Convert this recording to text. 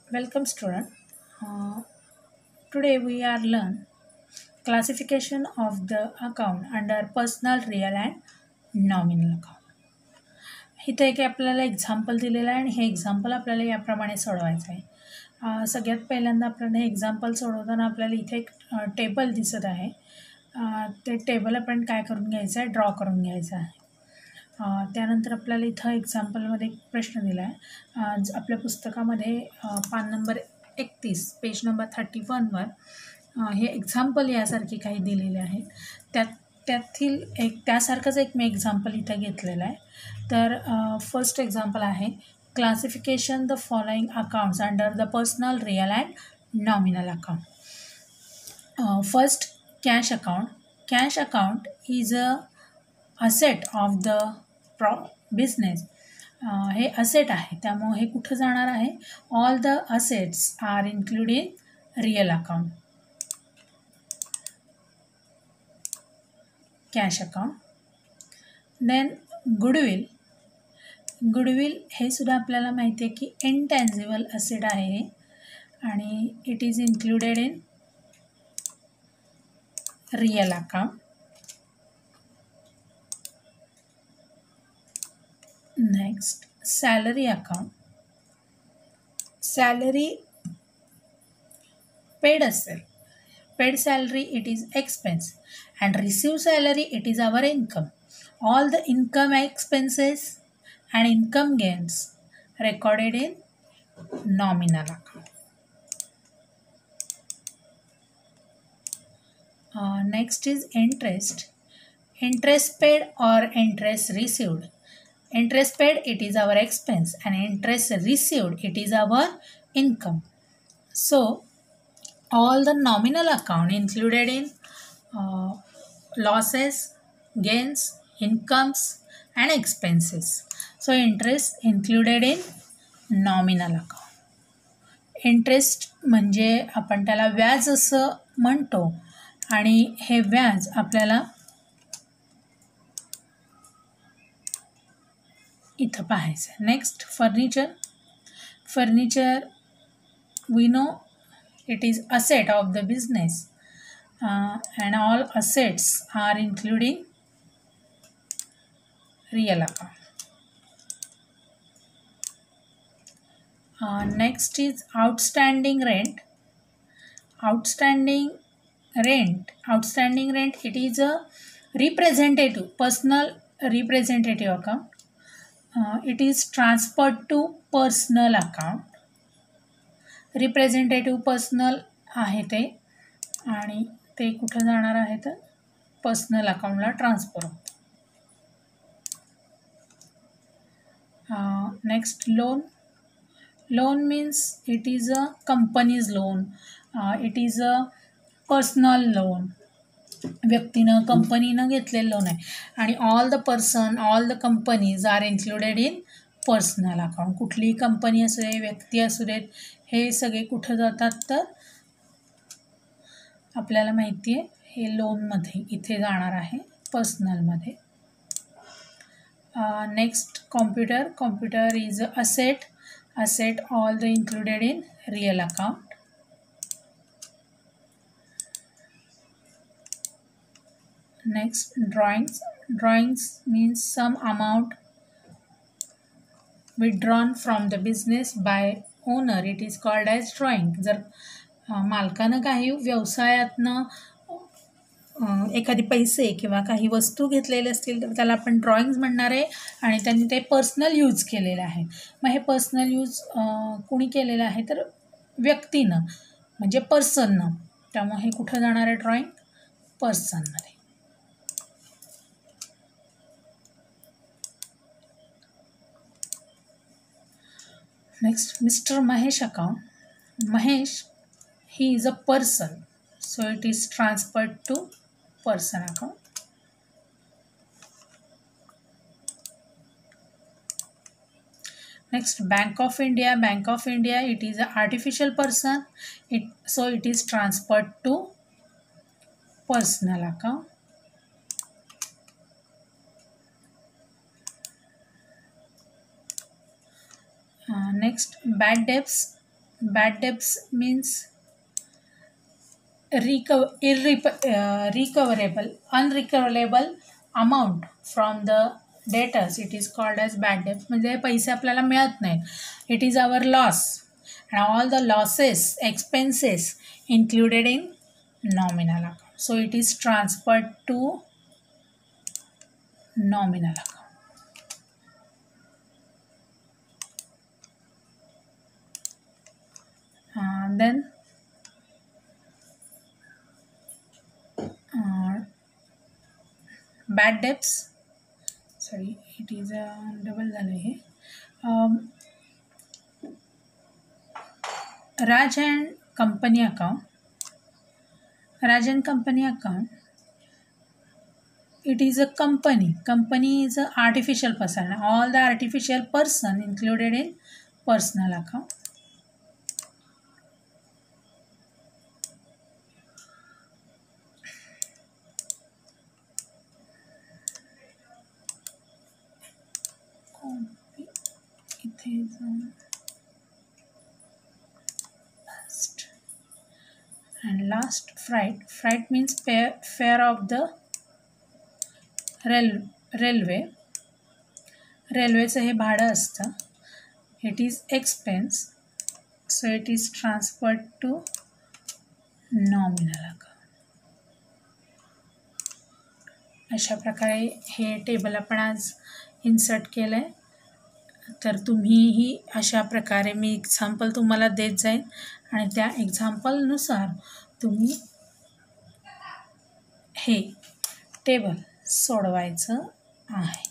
Welcome student. Uh, Today we are learn classification of the account under personal, real and nominal account. इथे एक आपल्याला example दिलेलं आहे आणि हे एक्झाम्पल आपल्याला याप्रमाणे सोडवायचं आहे. सगळ्यात पहिल्यांदा आपल्याला हे एक्झाम्पल सोडवताना आपल्याला इथे एक टेबल दिसत आहे. ते टेबल आपण काय करून घ्यायचं आहे, ड्रॉ करून घ्यायचं आहे. त्यानंतर आपल्याला इथं एक्झाम्पलमध्ये एक प्रश्न दिला आहे. आपल्या पुस्तकामध्ये पान नंबर 31 पेज नंबर 31वर हे एक्झाम्पल यासारखे काही दिलेले आहेत. त्यातील त्यासारखंच एक मी एक्झाम्पल इथं घेतलेलं आहे. तर फर्स्ट एक्झाम्पल आहे classification the following accounts under the personal, real and nominal account. First, cash account. Cash account is a asset of the business. हे असेट आहे, त्यामुळे हे कुठं जाणार आहे? All the assets are include in real account. Cash account. Then goodwill. Goodwill हे सुद्धा आपल्याला माहिती आहे की इनटॅन्जिबल असेट आहे हे, आणि it is included in real account. Next, salary account. Salary, paid asset. Paid salary, it is expense, and receive salary, it is our income. All the income expenses and income gains recorded in nominal account. Next is interest. Interest paid or interest received. Interest paid, it is our expense, and interest received, it is our income. So all the nominal account included in losses, gains, incomes and expenses. So interest included in nominal account. Interest म्हणजे आपण त्याला व्याज असं म्हणतो, आणि हे व्याज आपल्याला इथं पाहायचं. Next, furniture. Furniture we know it is asset of the business, and all assets are including real account. Next is outstanding rent. Outstanding rent it is a representative, personal representative account. It is transferred to personal account. Representative personal आहे ते, आणि ते कुठं जाणार आहे तर personal अकाउंटला transfer होतं. Next, loan. Loan means it is a companies loan, it is a personal loan. व्यक्तीनं, कंपनीनं घेतलेलं लोन आहे, आणि all the person, all the companies are included in personal account. कुठलीही कंपनी असू दे, व्यक्ती असू देत, हे सगळे कुठं जातात तर आपल्याला माहिती आहे हे लोनमध्ये इथे जाणार आहे, पर्सनलमध्ये. Next, computer. Computer is a asset all the included in real account. Next, drawings. Drawings means some amount withdrawn from the business by owner. It is called as drawing. जर मालकानं काही व्यवसायातनं एखादी पैसे किंवा काही वस्तू घेतलेले असतील तर त्याला आपण ड्रॉइंग्स म्हणणार आहे, आणि त्यांनी ते पर्सनल यूज केलेलं आहे. मग हे पर्सनल यूज कोणी केलेलं आहे तर व्यक्तीनं, म्हणजे पर्सननं. त्यामुळे हे कुठं जाणार आहे drawing? पर्सनमध्ये. Next, Mr. Mahesh account. Mahesh, he is a person, so it is transferred to person account. Next, Bank of India. Bank of India, it is an artificial person, so it is transferred to personal account. Next, bad debts. bad debts means recoverable, unrecoverable amount from the debtors. It is called as bad debt. म्हणजे पैसे आपल्याला मिळत नाहीत. It is our loss and all the losses, expenses included in nominal account. So it is transferred to nominal account. And then bad debts, sorry, it is a double झालं हे. Raj and company account. Raj and company account, it is a company. Company is an artificial person. All the artificial person included in personal account. It is last. And last, freight. Freight means fare of the railway. रेल्वेचं हे भाडं असतं. It is expense. So it is transferred to nominal account. अशा प्रकारे हे table आपण आज insert केलं आहे. तर तुम्हीही अशा प्रकारे मी एक्झाम्पल तुम्हाला देत जाईन आणि त्या एक्झाम्पलनुसार तुम्ही हे टेबल सोडवायचं आहे.